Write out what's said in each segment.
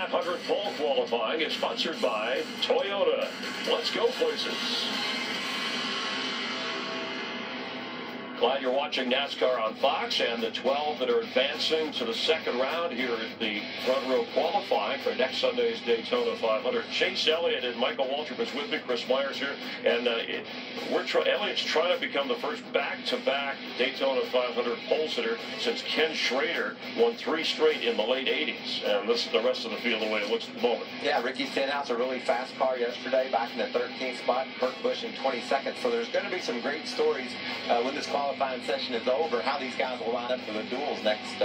500 pole qualifying is sponsored by Toyota. Let's go places. Glad you're watching NASCAR on Fox, and the 12 that are advancing to the second round here at the front row qualifying for next Sunday's Daytona 500. Chase Elliott and Michael Waltrip is with me, Chris Myers here, and Elliott's trying to become the first back-to-back Daytona 500 pole sitter since Ken Schrader won 3 straight in the late 80s, and this is the rest of the field the way it looks at the moment. Yeah, Ricky Stenhouse, a really fast car yesterday, back in the 13th spot, Kurt Busch in 22nd, so there's going to be some great stories when this qualifying session is over, how these guys will line up for the duels next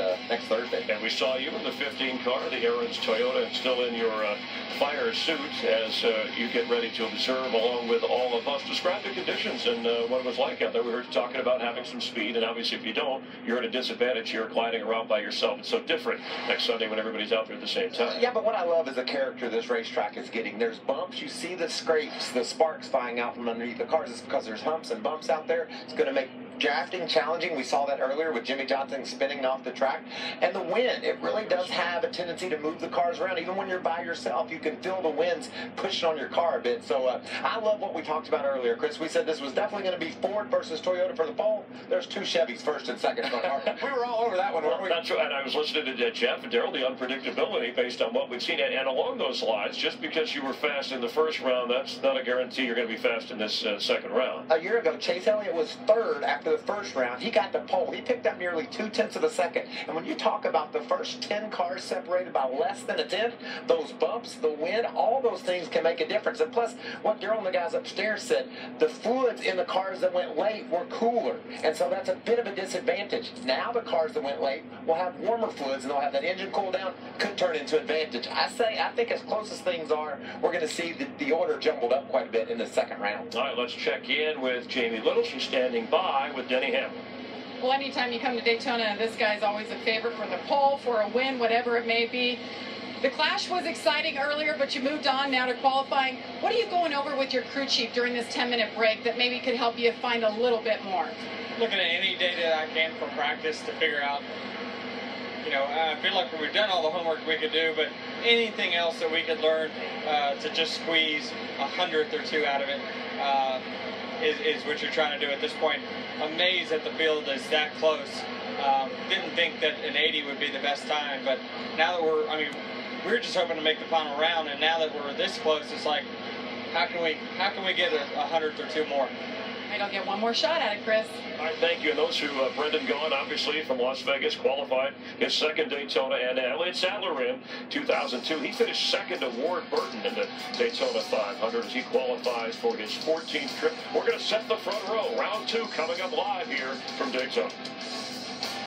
Thursday. And we saw you in the 15 car, the Aaron's Toyota, still in your fire suit as you get ready to observe along with all of us. Describe the conditions and what it was like out there. We were talking about having some speed, and obviously if you don't, you're at a disadvantage. You're gliding around by yourself. It's so different next Sunday when everybody's out there at the same time. Yeah, but what I love is the character this racetrack is getting. There's bumps. You see the scrapes, the sparks flying out from underneath the cars. It's because there's humps and bumps out there. It's going to make drafting challenging. We saw that earlier with Jimmy Johnson spinning off the track. And the wind, it really does have a tendency to move the cars around. Even when you're by yourself, you can feel the winds pushing on your car a bit. So I love what we talked about earlier, Chris. We said this was definitely going to be Ford versus Toyota for the pole. There's 2 Chevys first and second. We were all over that one, weren't we? That's right. And I was listening to Jeff and Darrell, the unpredictability based on what we've seen. And along those lines, just because you were fast in the first round, that's not a guarantee you're going to be fast in this second round. A year ago, Chase Elliott was third after the first round. He got the pole. He picked up nearly 2/10 of a second. And when you talk about the first 10 cars separated by less than a tenth, those bumps, the wind, all those things can make a difference. And plus, what Darrell and the guys upstairs said, the fluids in the cars that went late were cooler. And so that's a bit of a disadvantage. Now the cars that went late will have warmer fluids, and they'll have that engine cool down. Could turn into advantage. I think as close as things are, we're going to see the order jumbled up quite a bit in the second round. All right, let's check in with Jamie Little. She's standing by with Denny Hamlin. Well, anytime you come to Daytona, this guy's always a favorite for the pole, for a win, whatever it may be. The clash was exciting earlier, but you moved on now to qualifying. What are you going over with your crew chief during this 10-minute break that maybe could help you find a little bit more? Looking at any data I can from practice to figure out, I feel like we've done all the homework we could do, but anything else that we could learn to just squeeze 100th or 2 out of it is what you're trying to do at this point. Amazed that the field is that close. Didn't think that an 80 would be the best time, but now that we were just hoping to make the final round, and now that we're this close, it's like, how can we get a 100th or 2 more? I don't get one more shot at it, Chris. All right, thank you. And those who, Brendan Gaughan, obviously from Las Vegas, qualified his second Daytona, and Elliott Sadler in 2002. He finished second to Ward Burton in the Daytona 500 as he qualifies for his 14th trip. We're going to set the front row. Round 2 coming up live here from Daytona.